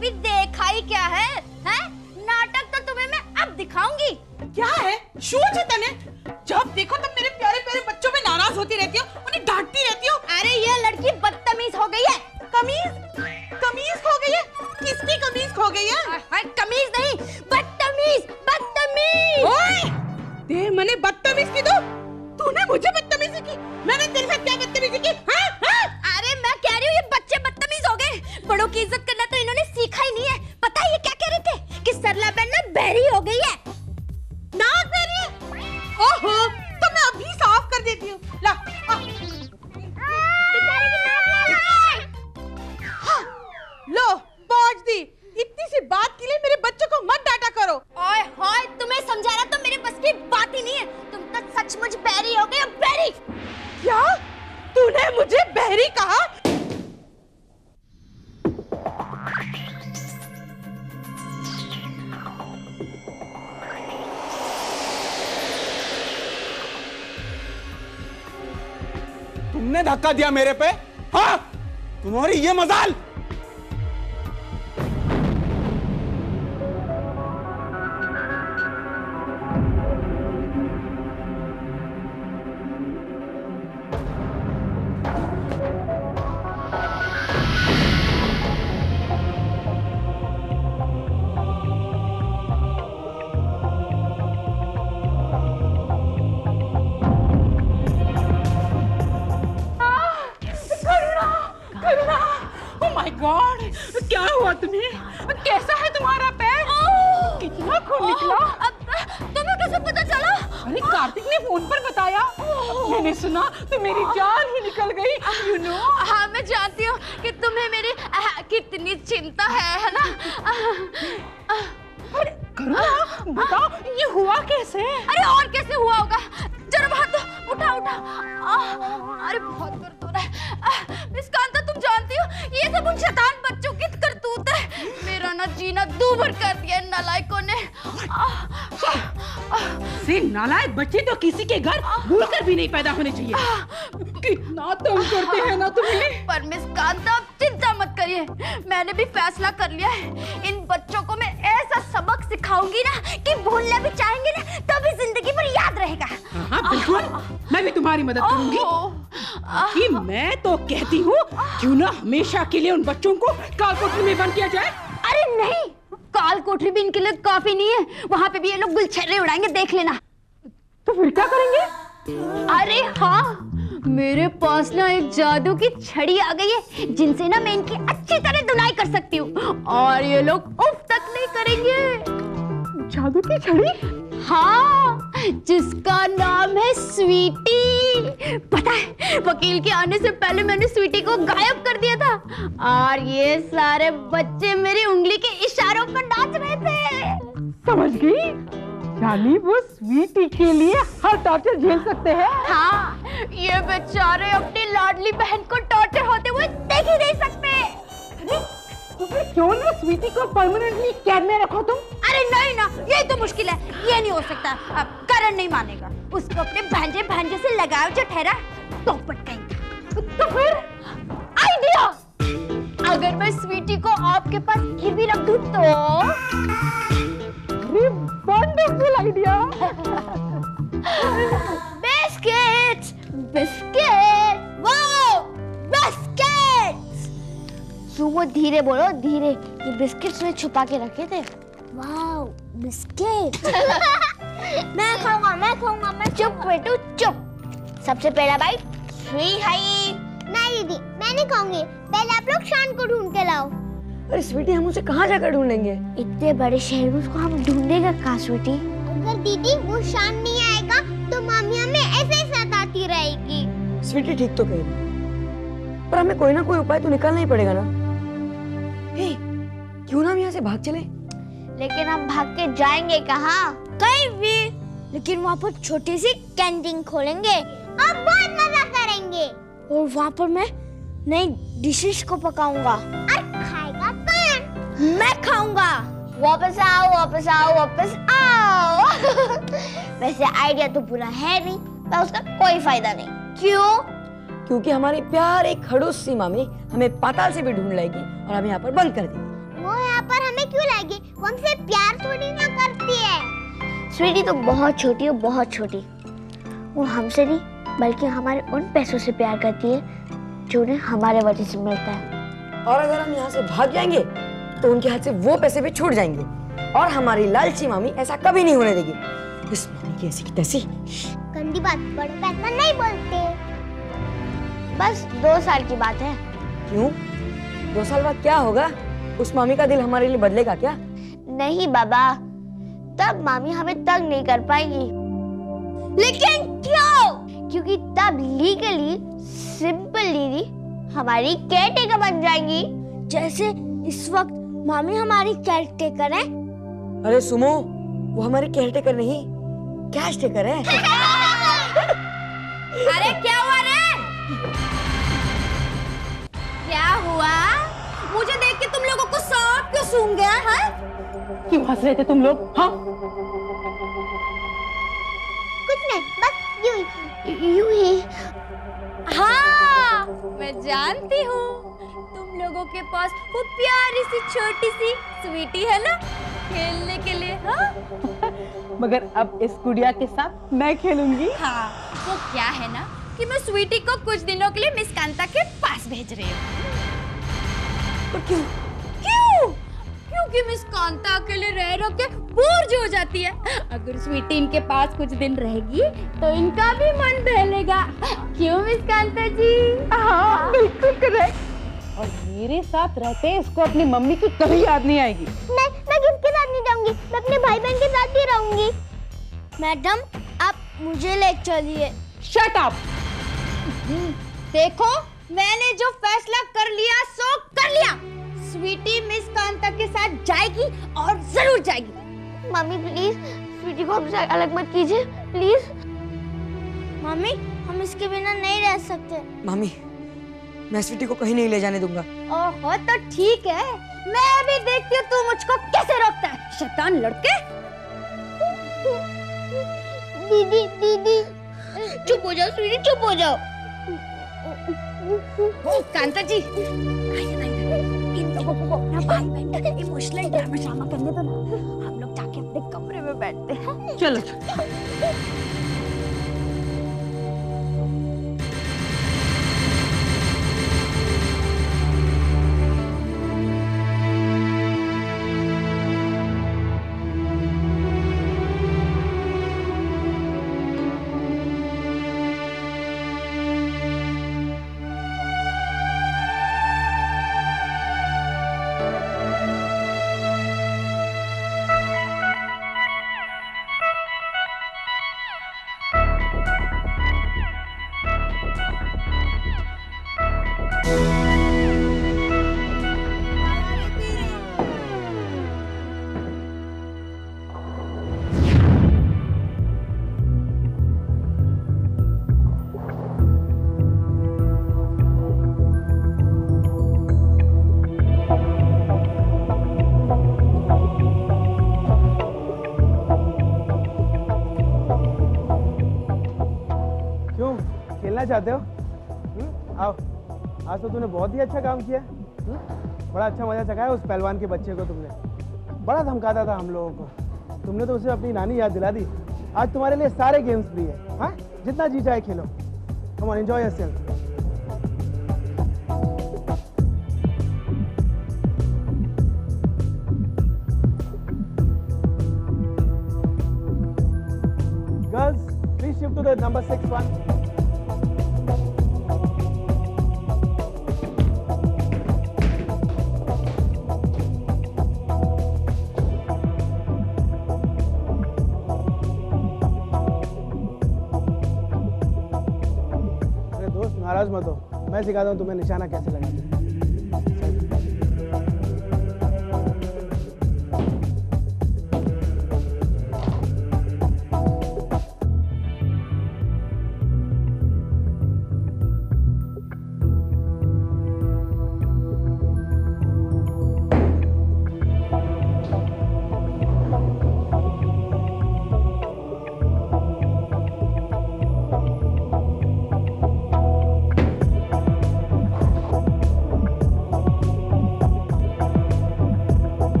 कभी देखा ही क्या है? हैं? नाटक तो तुम्हें मैं अब दिखाऊंगी। क्या है शो चेतन है? जब देखो तुम मेरे प्यारे प्यारे बच्चों पे नाराज होती रहती हो, उन्हें डांटती रहती हो। अरे ये लड़की बदतमीज हो गई है। कमीज खो गई है? किसकी कमीज खो गई है? कमीज नहीं, बदतमीज बदतमीज। ओए, ते मैंने बदतमीज की तूने मुझे बदतमीजी की? मैंने तेरे साथ क्या बदतमीजी की? हाँ? अरे मैं कह रही हूँ ये बच्चे बदतमीज हो गए। बड़ों की इज्जत करना तो इन्होंने सीखा ही नहीं है। पता है ये क्या कह रहे थे कि सरला बहन ना बहरी हो गई है। नाक बहरी है? ओहो, तो मैं अभी साफ कर देती हूँ। ला लो पहुंच दी। इतनी सी बात के लिए मेरे बच्चों को मत डांटा करो। ओए होए, तुम्हें समझाना तो मेरे बस की बात ही नहीं है। तुम तो सचमुच बहरी हो गई। बहरी? क्या तूने मुझे बहरी कहा? तुमने धक्का दिया मेरे पे? हाँ, तुम्हारी ये मजाल। गॉड, क्या हुआ तुम्हें? कैसा है तुम्हारा पैर? कितना खून निकला? तुम्हें कैसे पता चला? अरे कार्तिक ने फोन पर बताया। मैंने सुना तो मेरी जान ही निकल गई। You know. हाँ मैं जानती हूँ कि तुम्हें मेरी कितनी चिंता है ना? अरे करुणा, बताओ ये हुआ कैसे? अरे और कैसे हुआ होगा? जरा हाथ उठा। अरे बहुत दर्द हो रहा है। मिस कांता, तुम जानती हो ये सब उन शैतान बच्चों की करतूत है। मेरा ना जीना दूभर कर दिया इन नालायकों ने। नालायक बच्चे तो किसी के घर भूलकर भी नहीं पैदा होने चाहिए। कितना तंग करते हैं ना तुम्हें। पर मिस कांता, आप चिंता मत करिए, मैंने भी फैसला कर लिया है। इन बच्चों को मैं ऐसा सबक सिखाऊंगी ना कि भूलना भी चाहेंगे ना तभी जिंदगी भर याद रहेगा। हाँ बिल्कुल, मैं भी तुम्हारी मदद करूंगी। कि मैं तो कहती हूँ क्यों ना हमेशा के लिए उन बच्चों को कालकोठरी में बंद किया जाए। अरे नहीं, काल कोठरी भी इनके लिए काफी नहीं है। वहाँ पे भी ये लोग गुलछर्रे उड़ाएंगे, देख लेना। तो फिर क्या करेंगे? अरे हाँ, मेरे पास ना एक जादू की छड़ी आ गई है जिनसे ना मैं इनकी अच्छी तरह धुनाई कर सकती हूँ और ये लोग उफ तक नहीं करेंगे। जादू की छड़ी? हाँ, जिसका नाम है स्वीटी। पता है, वकील के आने से पहले मैंने स्वीटी को गायब कर दिया था और ये सारे बच्चे मेरी उंगली के इशारों पर नाच रहे थे। समझ गई, यानी वो स्वीटी के लिए हर टॉर्चर झेल सकते हैं। हाँ, ये बेचारे अपनी लाडली बहन को टॉर्चर होते हुए देख ही नहीं सकते। तो फिर क्यों ना स्वीटी को परमानेंटली कैद में रखो तुम? अरे नहीं ना, ये तो मुश्किल है, ये नहीं हो सकता। अब करण नहीं मानेगा, उसको अपने भांजे से लगाओ जो ठहरा तो पटकेंगे। तो फिर आइडिया, अगर मैं स्वीटी को आपके पास गिरवी रख दूं तो? Wonderful idea. बिस्किट, बिस्किट, वो बिस्किट। तो वो धीरे बोलो, धीरे। ये बिस्किट्स में छुपा के रखे थे। Wow, biscuit. मैं खाऊंगा। चुप बेटू चुप। सबसे पहला बाइट श्री हाई। नहीं दीदी, मैं नहीं खाऊंगी। पहले आप लोग शान को ढूंढ के लाओ। अरे स्वीटी, हम उसे कहाँ जाकर ढूंढेंगे? इतने बड़े शहर में उसको हम ढूंढेगा कहाँ स्वीटी? अगर दीदी वो शान नहीं आएगा तो मामी हमें ऐसे ही सताती रहेगी। स्वीटी ठीक तो कह रही, पर हमें कोई ना कोई उपाय तो निकालना ही पड़ेगा ना। हे, क्यों ना हम यहाँ से भाग चले? लेकिन हम भाग के जाएंगे कहाँ? कहीं भी। लेकिन वहाँ पर छोटी सी कैंटीन खोलेंगे और बहुत मजा करेंगे। और वहाँ पर मैं नई डिशेस को पकाऊंगा। और खाएगा कौन? मैं खाऊंगा। वापस आओ। वैसे आइडिया तो बुरा है नहीं, पर उसका कोई फायदा नहीं। क्यों? क्योंकि हमारी प्यार एक खड़ूस सी मामी हमें पाताल से भी ढूंढ लाएगी और हमें यहाँ पर बंद कर देगी। वो यहाँ पर हमें क्यों लाएगी? वो हमसे प्यार थोड़ी ना करती है। स्वीटी तो बहुत छोटी है, बहुत छोटी। वो हमसे नहीं बल्कि हमारे उन पैसों से प्यार करती है जो उन्हें हमारे वजह से मिलता है। और अगर हम यहाँ से भाग जाएंगे तो उनके हाथ से वो पैसे भी छूट जाएंगे और हमारी लालची मामी ऐसा कभी नहीं होने देगी। इस मामी की ऐसी की तैसी। गंदी बात, बड़े पैसा नहीं बोलते। बस 2 साल की बात है। क्यों? 2 साल बाद क्या होगा? उस मामी का दिल हमारे लिए बदलेगा क्या? नहीं बाबा, तब मामी हमें तंग नहीं कर पाएगी। लेकिन क्यों? क्योंकि तब लीगली सिंपल दीदी हमारी केयरटेकर बन जाएंगी। जैसे इस वक्त मामी हमारी केयरटेकर है। अरे सुमो, वो हमारी केयरटेकर नहीं, कैश टेकर है। अरे क्या हुआ रे? क्या हुआ? मुझे देख के तुम लोगों को सांप क्यों सूंघ गया है? क्यों हंस रहे थे तुम लोग? हाँ, कुछ नहीं, बस यूं ही। हाँ, मैं जानती हूँ तुम लोगों के पास वो प्यारी सी छोटी सी स्वीटी है ना खेलने के लिए। हाँ? मगर अब इस गुड़िया के साथ मैं खेलूंगी। हाँ, वो क्या है ना कि मैं स्वीटी को कुछ दिनों के लिए मिस कांता के पास भेज रही हूँ। क्यों? क्यों? क्योंकि मिस कांता अकेले रह के बोर हो जाती है। अगर स्वीटी इनके पास कुछ दिन रहेगी तो इनका भी मन बहलेगा। क्यों मिस कांता जी? हाँ, बिल्कुल करेक्ट। और मेरे साथ रहते इसको अपनी मम्मी की कभी याद नहीं आएगी। मैं किसके साथ नहीं जाऊंगी, मैं अपने भाई बहन के साथ ही रहूंगी। मैडम, आप मुझे ले चलिए। Shut up. देखो, मैंने जो फैसला कर लिया सो कर लिया। स्वीटी मिस कांता के साथ जाएगी और जरूर जाएगी। मम्मी प्लीज स्वीटी को हमसे अलग मत कीजिए प्लीज। मम्मी, हम इसके बिना नहीं रह सकते। मामी, मैं स्वीटी को कहीं नहीं ले जाने दूंगा। ओहो, तो ठीक है, मैं भी देखती हूँ तू मुझको कैसे रोकता है, शैतान लड़के। दीदी दीदी, चुप हो जाओ स्वीटी, चुप हो जाओ। कांता जी, इन लोगों को अपना भाई बहन का इमोशनल ड्रामा करने दो ना। हम लोग जाके अपने कमरे में बैठते हैं। चलो। खेलना चाहते हो? आओ, आज तो तूने बहुत ही अच्छा काम किया। बड़ा अच्छा मजा चखाया उस पहलवान के बच्चे को तुमने। बड़ा धमकाता था हम लोगों को, तुमने तो उसे अपनी नानी याद दिला दी। आज तुम्हारे लिए सारे गेम्स फ्री है। हाँ, जितना जी चाहे खेलो। Come on, enjoy yourself. Girls, please shift to the number 6 one. नाराज मत हो, मैं सिखाता हूँ तुम्हें निशाना कैसे लगाते हैं।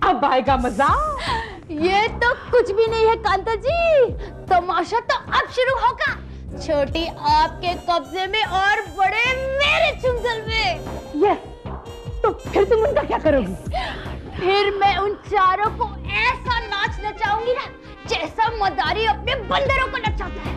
अब आएगा मजा। ये तो कुछ भी नहीं है कांता जी, तमाशा तो अब शुरू होगा। छोटी आपके कब्जे में और बड़े मेरे चुंगल में। यस, तो फिर तुम उनका क्या करोगी? फिर मैं उन चारों को ऐसा नाच नचाऊंगी ना, जैसा मदारी अपने बंदरों को नचाता है।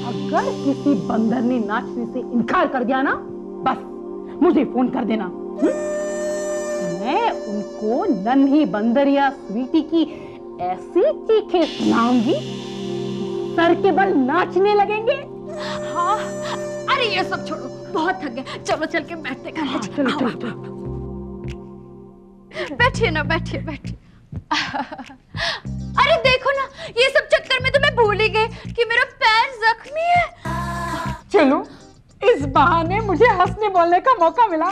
अगर किसी बंदर ने नाचने से इनकार कर दिया ना, बस मुझे फोन कर देना। मैं उनको नन्ही बंदर या स्वीटी की ऐसी चीखें सुनाऊंगी, सर के बल नाचने लगेंगे। हाँ, अरे ये सब छोड़ो, बहुत थक गए, चलो चल के बैठते हैं। चलो चलो चलो। बैठिए ना, बैठिए बैठिए। अरे देखो ना, ये सब चक्कर में तो मैं भूल ही गई कि मेरा पैर जख्मी है। चलो, इस बहाने मुझे हंसने बोलने का मौका मिला,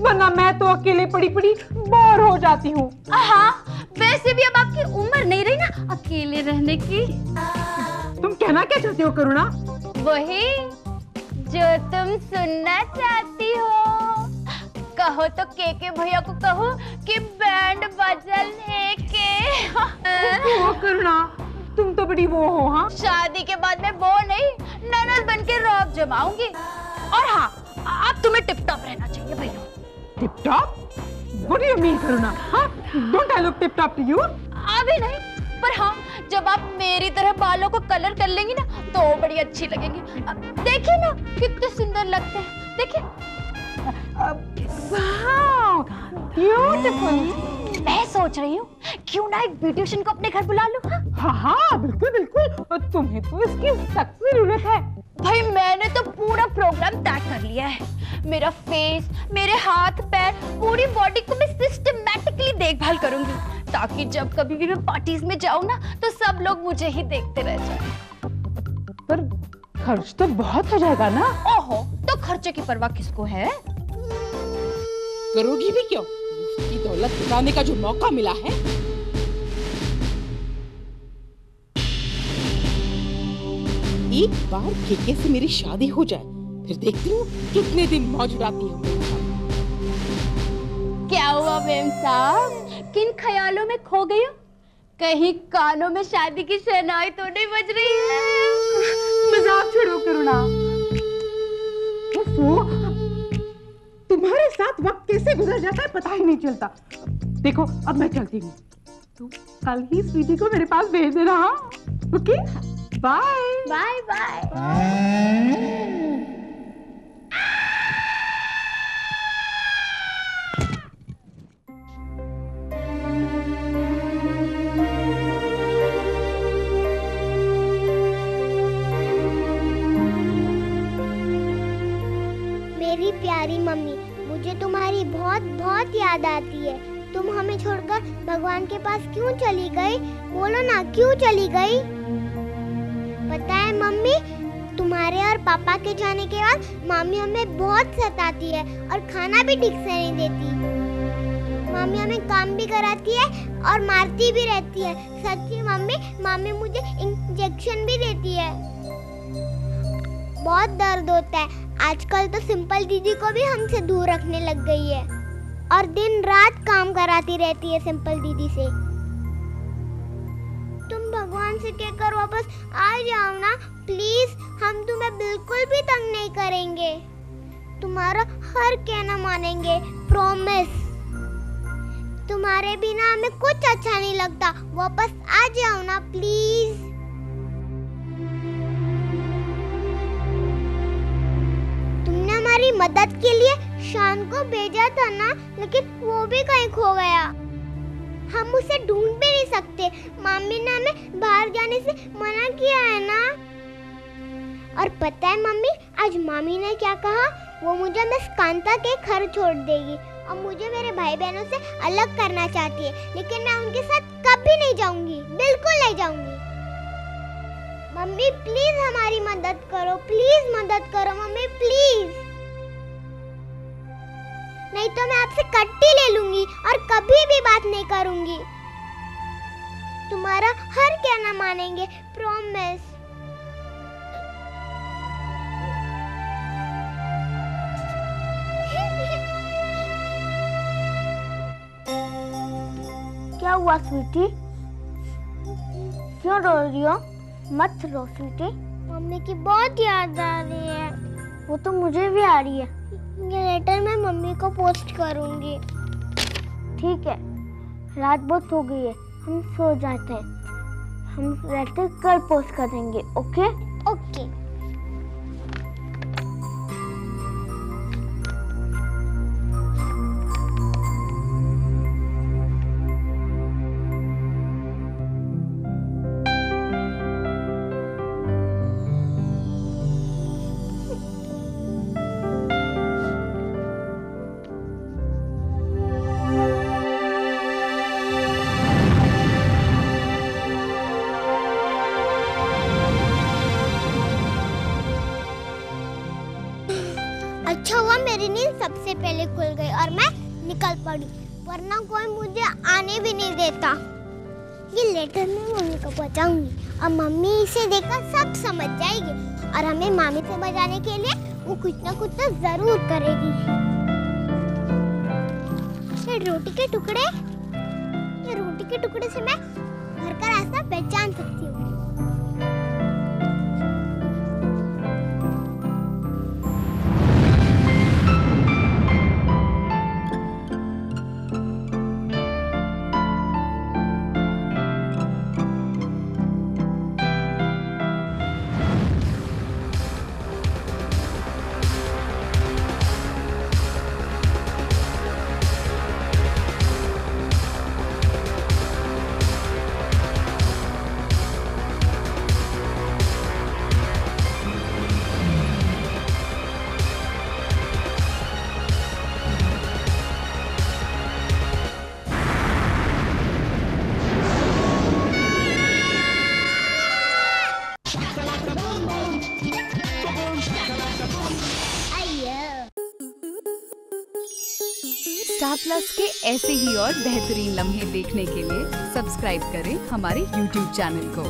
वरना मैं तो अकेले पड़ी पड़ी बोर हो जाती हूँ। हाँ, वैसे भी अब आपकी उम्र नहीं रही ना अकेले रहने की। तुम कहना क्या चाहती हो करुणा? वही जो तुम सुनना चाहती हो। कहो तो के भैया को कहो कि बैंड बजा लेके। ओ करुणा, तुम तो बड़ी वो हो। हाँ, शादी के बाद मैं वो नहीं, ननद बन के रौब जमाऊंगी। और हाँ, अब तुम्हें टिप टॉप रहना चाहिए भैया। Tip top? What do you mean करुणा? हाँ, don't I look tip top to you? अभी नहीं, पर हाँ, जब आप मेरी तरह बालों को कलर कर लेंगी ना, तो बड़ी अच्छी लगेंगी। देखिए ना, कितने सुंदर लगते हैं। देखिए। Wow, beautiful. मैं सोच रही हूँ, क्यों ना एक ब्यूटिशियन को अपने घर बुला लूँ? हाँ हाँ, बिल्कुल बिल्कुल, तुम्हें तो इसकी सख्त जरूरत है। भाई मैंने तो पूरा प्रोग्राम तय कर लिया है। मेरा फेस, मेरे हाथ पैर, पूरी बॉडी को मैं सिस्टमैटिकली देखभाल करूंगी, ताकि जब कभी भी मैं पार्टीज में जाऊं ना, तो सब लोग मुझे ही देखते रह जाएं। पर खर्च तो बहुत हो जाएगा ना? ओहो, तो खर्चे की परवाह किसको है? करोगी भी क्यों? उसकी दौलत जुटाने का जो मौका मिला है। एक बार केके से मेरी शादी हो जाए, फिर देखती हूँ कितने दिन मौज उड़ाती हूँ। क्या हुआ मेम साहब, किन ख्यालों में खो गई हो? कहीं कानों में शादी की शहनाई तो नहीं बज रही है? मजाक छोड़ो करुणा। तुम्हारे साथ वक्त कैसे गुजर जाता है पता ही नहीं चलता। देखो, अब मैं चलती हूँ, तुम कल ही स्वीटी को मेरे पास भेज देना। Okay, bye bye bye. मेरी प्यारी मम्मी, मुझे तुम्हारी बहुत बहुत याद आती है। तुम हमें छोड़कर भगवान के पास क्यों चली गई? बोलो ना, क्यों चली गई? पता है मम्मी, तुम्हारे और पापा के जाने के बाद मामी हमें बहुत सताती है और खाना भी ठीक से नहीं देती। मामी हमें काम भी कराती है और मारती भी रहती है। सच्ची मम्मी, मामी मुझे इंजेक्शन भी देती है। बहुत दर्द होता है। आजकल तो सिंपल दीदी को भी हमसे दूर रखने लग गई है और दिन रात काम कराती रहती है सिंपल दीदी से। तुम भगवान से कहकर वापस आ जाओ ना प्लीज, हम तुम्हें बिल्कुल भी तंग नहीं करेंगे। तुम्हारा हर कहना मानेंगे, प्रॉमिस। तुम्हारे बिना हमें कुछ अच्छा नहीं लगता। वापस आ जाओ ना प्लीज। तुमने हमारी मदद के लिए शान को भेजा था ना, लेकिन वो भी कहीं खो गया। हम उसे ढूंढ भी नहीं सकते। मम्मी ने हमें बाहर जाने से मना किया है ना। और पता है मम्मी, आज मम्मी ने क्या कहा? वो मुझे मिस कांता के घर छोड़ देगी और मुझे मेरे भाई बहनों से अलग करना चाहती है, लेकिन मैं उनके साथ कभी नहीं जाऊंगी, बिल्कुल नहीं जाऊंगी। मम्मी प्लीज हमारी मदद करो, प्लीज मदद करो मम्मी प्लीज। नहीं तो मैं आपसे कट्टी ले लूंगी और कभी भी बात नहीं करूंगी। तुम्हारा हर कहना मानेंगे, प्रॉमिस। क्या हुआ स्वीटी? क्यों रो रही हो? मत रो स्वीटी। मम्मी की बहुत याद आ रही है। वो तो मुझे भी आ रही है। ये लेटर मैं मम्मी को पोस्ट करूंगी। ठीक है, रात बहुत हो गई है, हम सो जाते हैं। हम लेटर कल पोस्ट करेंगे, ओके? ओके। अच्छा हुआ मेरी नींद सबसे पहले खुल गई और मैं निकल पड़ी, वरना कोई मुझे आने भी नहीं देता। ये लेटर मैं मम्मी को पहुंचाऊंगी और मम्मी इसे देखकर सब समझ जाएगी और हमें मामी से बचाने के लिए वो कुछ ना कुछ तो जरूर करेगी। ये रोटी के टुकड़े से मैं घर का रास्ता पहचान सकती हूँ। स्टार प्लस के ऐसे ही और बेहतरीन लम्हे देखने के लिए सब्सक्राइब करें हमारे YouTube चैनल को।